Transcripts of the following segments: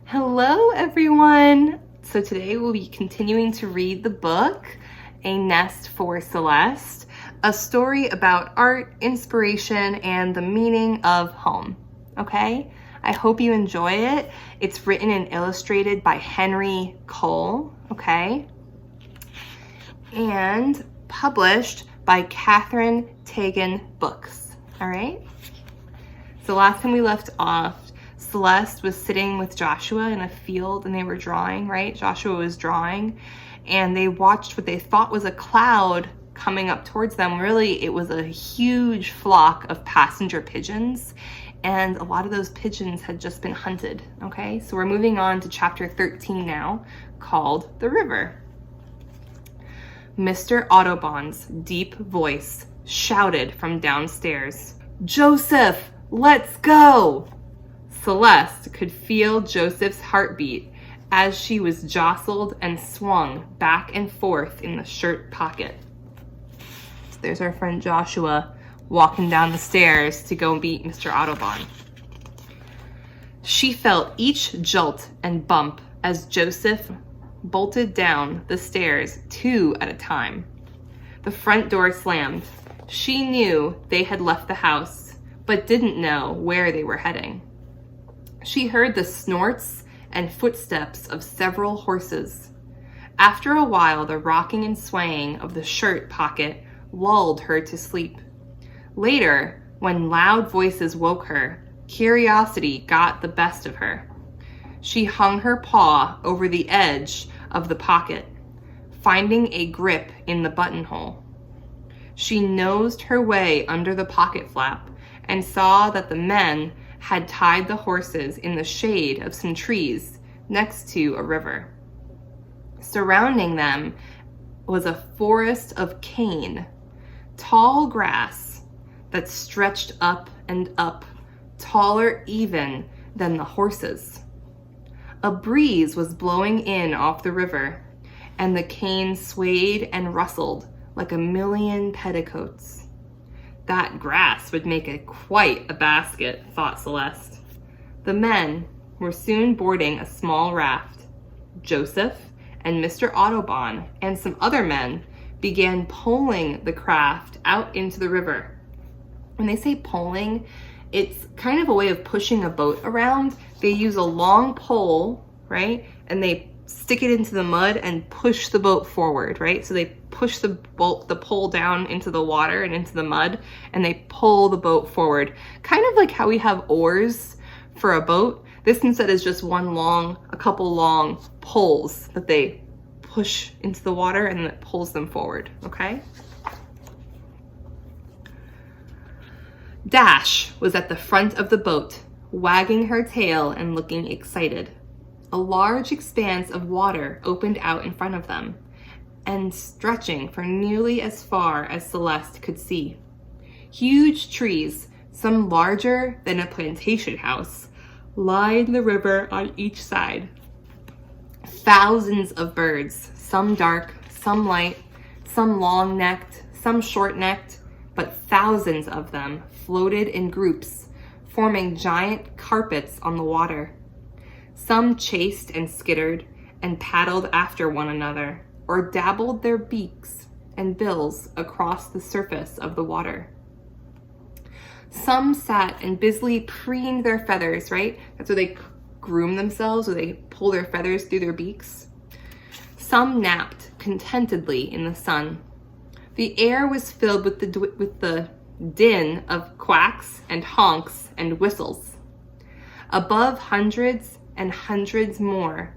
Hello, everyone. So today we'll be continuing to read the book, A Nest for Celeste, a story about art, inspiration, and the meaning of home. Okay? I hope you enjoy it. It's written and illustrated by Henry Cole, okay? And published by Catherine Tagan Books, all right? So last time we left off, Celeste was sitting with Joshua in a field and they were drawing, right? Joshua was drawing and they watched what they thought was a cloud coming up towards them. Really, it was a huge flock of passenger pigeons, and a lot of those pigeons had just been hunted, okay? So we're moving on to chapter 13 now, called The River. Mr. Audubon's deep voice shouted from downstairs, "Joseph, let's go!" Celeste could feel Joseph's heartbeat as she was jostled and swung back and forth in the shirt pocket. So there's our friend Joshua walking down the stairs to go meet Mr. Audubon. She felt each jolt and bump as Joseph bolted down the stairs 2 at a time. The front door slammed. She knew they had left the house, but didn't know where they were heading. She heard the snorts and footsteps of several horses. After a while, the rocking and swaying of the shirt pocket lulled her to sleep. Later, when loud voices woke her, curiosity got the best of her. She hung her paw over the edge of the pocket, finding a grip in the buttonhole. She nosed her way under the pocket flap and saw that the men had tied the horses in the shade of some trees next to a river. Surrounding them was a forest of cane, tall grass that stretched up and up, taller even than the horses. A breeze was blowing in off the river, and the cane swayed and rustled like a million petticoats. That grass would make quite a basket, thought Celeste. The men were soon boarding a small raft. Joseph and Mr. Audubon and some other men began poling the craft out into the river. When they say poling, it's kind of a way of pushing a boat around. They use a long pole, right? And they stick it into the mud and push the boat forward, right? So they push the pole down into the water and into the mud, and they pull the boat forward. Kind of like how we have oars for a boat. This instead is just a couple long poles that they push into the water and then it pulls them forward, okay? Dash was at the front of the boat, wagging her tail and looking excited. A large expanse of water opened out in front of them, and stretching for nearly as far as Celeste could see. Huge trees, some larger than a plantation house, lined the river on each side. Thousands of birds, some dark, some light, some long-necked, some short-necked, but thousands of them floated in groups, forming giant carpets on the water. Some chased and skittered and paddled after one another, or dabbled their beaks and bills across the surface of the water. Some sat and busily preened their feathers, right? That's where they groom themselves, or they pull their feathers through their beaks. Some napped contentedly in the sun. The air was filled with the din of quacks and honks and whistles. Above, hundreds and hundreds more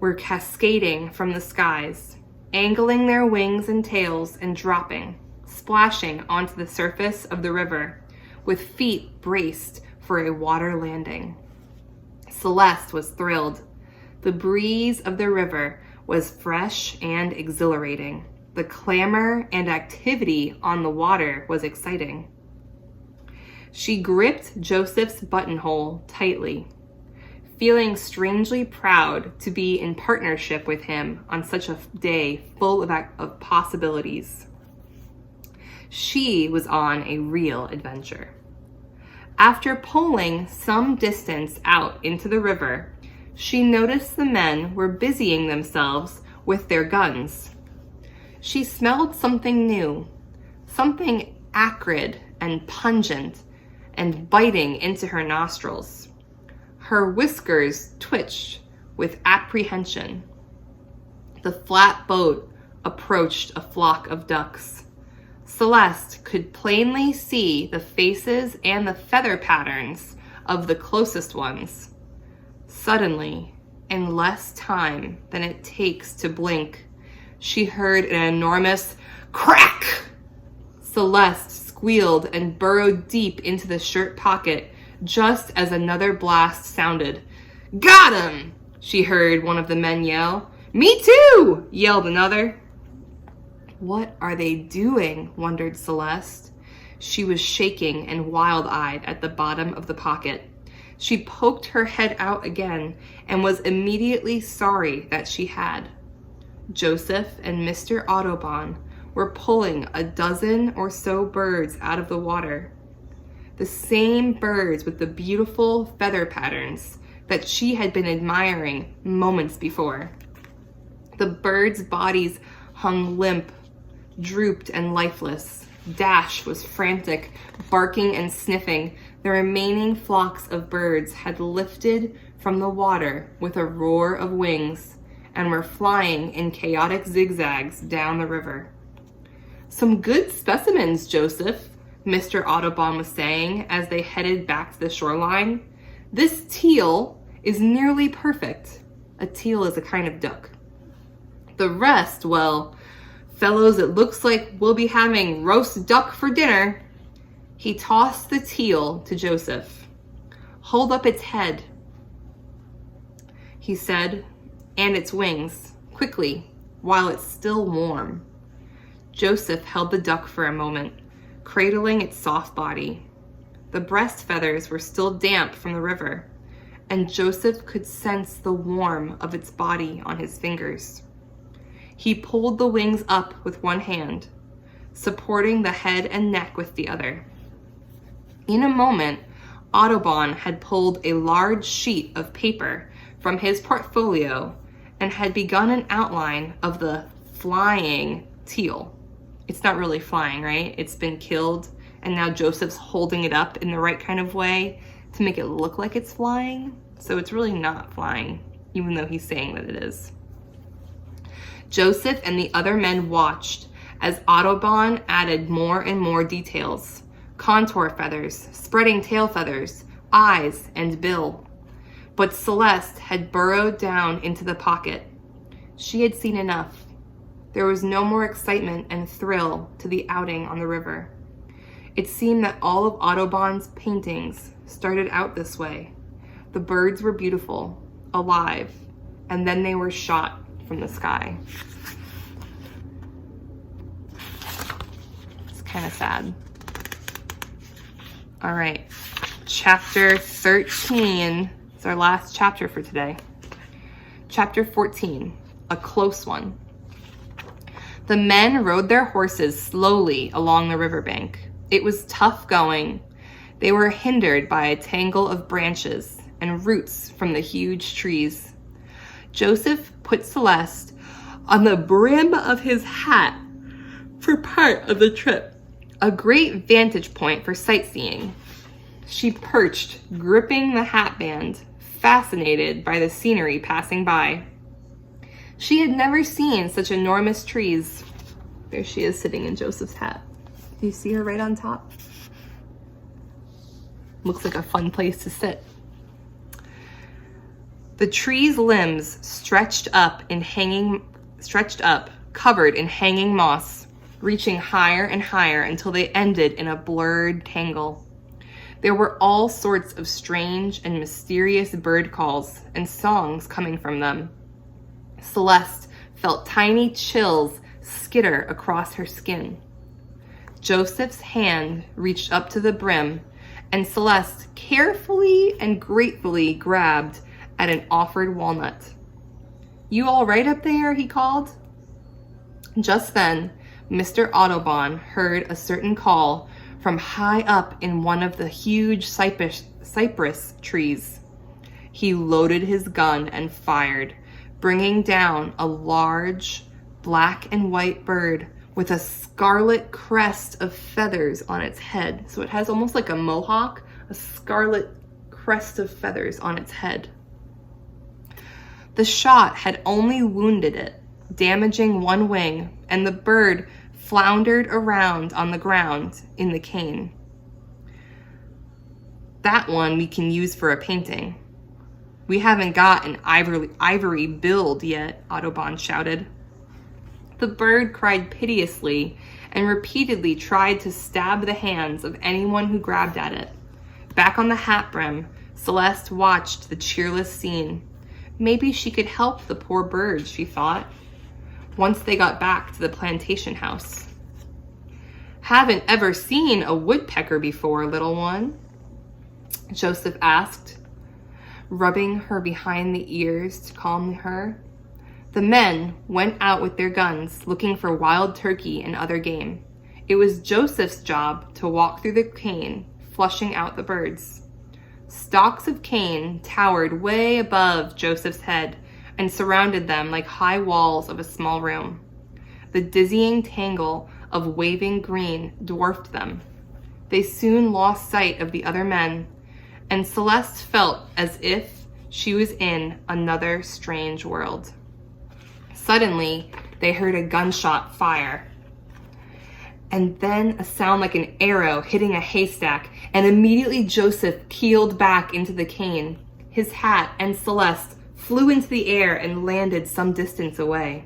were cascading from the skies, angling their wings and tails and dropping, splashing onto the surface of the river, with feet braced for a water landing. Celeste was thrilled. The breeze of the river was fresh and exhilarating. The clamor and activity on the water was exciting. She gripped Joseph's buttonhole tightly, feeling strangely proud to be in partnership with him on such a day full of possibilities. She was on a real adventure. After poling some distance out into the river, she noticed the men were busying themselves with their guns. She smelled something new, something acrid and pungent and biting into her nostrils. Her whiskers twitched with apprehension. The flat boat approached a flock of ducks. Celeste could plainly see the faces and the feather patterns of the closest ones. Suddenly, in less time than it takes to blink, she heard an enormous crack. Celeste squealed and burrowed deep into the shirt pocket just as another blast sounded. "Got him!" she heard one of the men yell. "Me too!" yelled another. What are they doing? Wondered Celeste. She was shaking and wild-eyed at the bottom of the pocket. She poked her head out again and was immediately sorry that she had. Joseph and Mr. Audubon were pulling a dozen or so birds out of the water. The same birds with the beautiful feather patterns that she had been admiring moments before. The birds' bodies hung limp, drooped and lifeless. Dash was frantic, barking and sniffing. The remaining flocks of birds had lifted from the water with a roar of wings and were flying in chaotic zigzags down the river. "Some good specimens, Joseph," Mr. Audubon was saying as they headed back to the shoreline. "This teal is nearly perfect." A teal is a kind of duck. "The rest, well, fellows, it looks like we'll be having roast duck for dinner." He tossed the teal to Joseph. "Hold up its head," he said, "and its wings, quickly, while it's still warm." Joseph held the duck for a moment, cradling its soft body. The breast feathers were still damp from the river, and Joseph could sense the warmth of its body on his fingers. He pulled the wings up with one hand, supporting the head and neck with the other. In a moment, Audubon had pulled a large sheet of paper from his portfolio and had begun an outline of the flying teal. It's not really flying, right? It's been killed, and now Joseph's holding it up in the right kind of way to make it look like it's flying. So it's really not flying, even though he's saying that it is. Joseph and the other men watched as Audubon added more and more details: contour feathers, spreading tail feathers, eyes, and bill. But Celeste had burrowed down into the pocket. She had seen enough. There was no more excitement and thrill to the outing on the river. It seemed that all of Audubon's paintings started out this way. The birds were beautiful, alive, and then they were shot from the sky. It's kind of sad. All right, chapter 13 is our last chapter for today. Chapter 14, a close one. The men rode their horses slowly along the riverbank. It was tough going. They were hindered by a tangle of branches and roots from the huge trees. Joseph put Celeste on the brim of his hat for part of the trip, a great vantage point for sightseeing. She perched, gripping the hat band, fascinated by the scenery passing by. She had never seen such enormous trees. There she is sitting in Joseph's hat. Do you see her right on top? Looks like a fun place to sit. The tree's limbs stretched up, covered in hanging moss, reaching higher and higher until they ended in a blurred tangle. There were all sorts of strange and mysterious bird calls and songs coming from them. Celeste felt tiny chills skitter across her skin. Joseph's hand reached up to the brim, and Celeste carefully and gratefully grabbed at an offered walnut. "You all right up there?" he called. Just then, Mr. Audubon heard a certain call from high up in one of the huge cypress trees. He loaded his gun and fired, bringing down a large black and white bird with a scarlet crest of feathers on its head. So it has almost like a mohawk, a scarlet crest of feathers on its head. The shot had only wounded it, damaging one wing, and the bird floundered around on the ground in the cane. That one we can use for a painting. We haven't got an ivory build yet, Audubon shouted. The bird cried piteously and repeatedly tried to stab the hands of anyone who grabbed at it. Back on the hat brim, Celeste watched the cheerless scene. Maybe she could help the poor birds, she thought, once they got back to the plantation house. Haven't ever seen a woodpecker before, little one? Joseph asked, rubbing her behind the ears to calm her. The men went out with their guns, looking for wild turkey and other game. It was Joseph's job to walk through the cane, flushing out the birds. Stalks of cane towered way above Joseph's head and surrounded them like high walls of a small room. The dizzying tangle of waving green dwarfed them. They soon lost sight of the other men, and Celeste felt as if she was in another strange world. Suddenly, they heard a gunshot fire, and then a sound like an arrow hitting a haystack, and immediately Joseph keeled back into the cane. His hat and Celeste flew into the air and landed some distance away.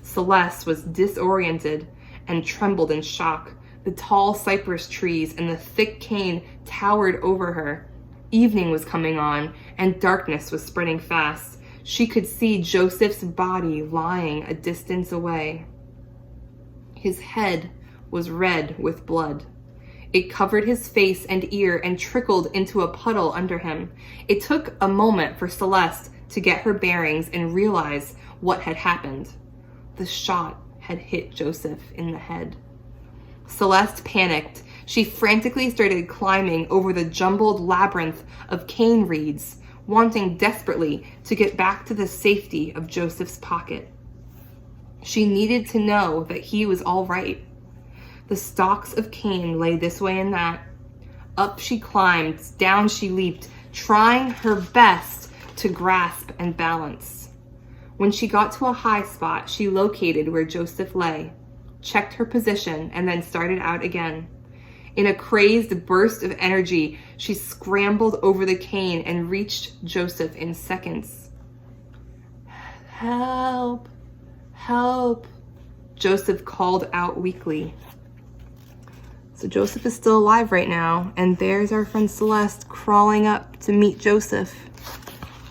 Celeste was disoriented and trembled in shock. The tall cypress trees and the thick cane towered over her. Evening was coming on, and darkness was spreading fast. She could see Joseph's body lying a distance away. His head was red with blood. It covered his face and ear and trickled into a puddle under him. It took a moment for Celeste to get her bearings and realize what had happened. The shot had hit Joseph in the head. Celeste panicked. She frantically started climbing over the jumbled labyrinth of cane reeds, wanting desperately to get back to the safety of Joseph's pocket. She needed to know that he was all right. The stalks of cane lay this way and that. Up she climbed, down she leaped, trying her best to grasp and balance. When she got to a high spot, she located where Joseph lay, checked her position, and then started out again. In a crazed burst of energy, she scrambled over the cane and reached Joseph in seconds. "Help! Help!" Joseph called out weakly. So Joseph is still alive right now, and there's our friend Celeste crawling up to meet Joseph.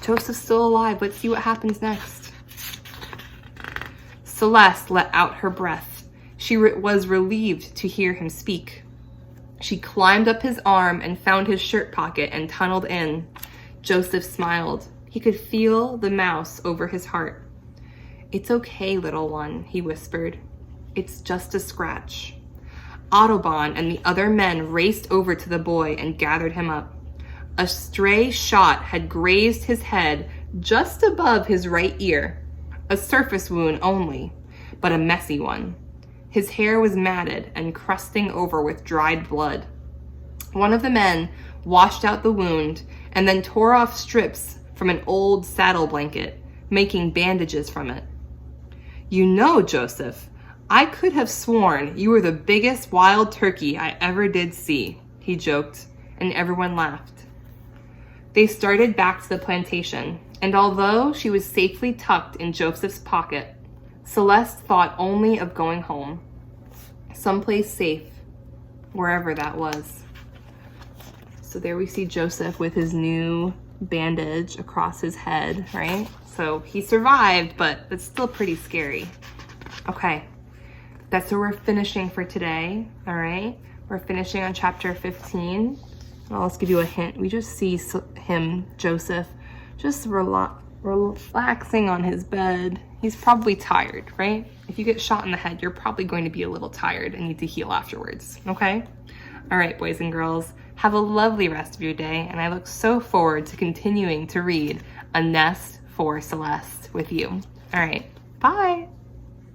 Joseph's still alive. Let's see what happens next. Celeste let out her breath. She was relieved to hear him speak. She climbed up his arm and found his shirt pocket and tunneled in. Joseph smiled. He could feel the mouse over his heart. "It's okay, little one," he whispered. "It's just a scratch." Audubon and the other men raced over to the boy and gathered him up. A stray shot had grazed his head just above his right ear. A surface wound only, but a messy one. His hair was matted and crusting over with dried blood. One of the men washed out the wound and then tore off strips from an old saddle blanket, making bandages from it. "You know, Joseph, I could have sworn you were the biggest wild turkey I ever did see," he joked, and everyone laughed. They started back to the plantation, and although she was safely tucked in Joseph's pocket, Celeste thought only of going home, someplace safe, wherever that was. So there we see Joseph with his new bandage across his head, right? So he survived, but it's still pretty scary. Okay, that's where we're finishing for today, all right? We're finishing on chapter 15. Well, let's give you a hint. We just see him, Joseph, just relaxing on his bed. He's probably tired, right? If you get shot in the head, you're probably going to be a little tired and need to heal afterwards, okay? All right, boys and girls, Have a lovely rest of your day, and I look so forward to continuing to read A Nest for Celeste with you. All right, bye.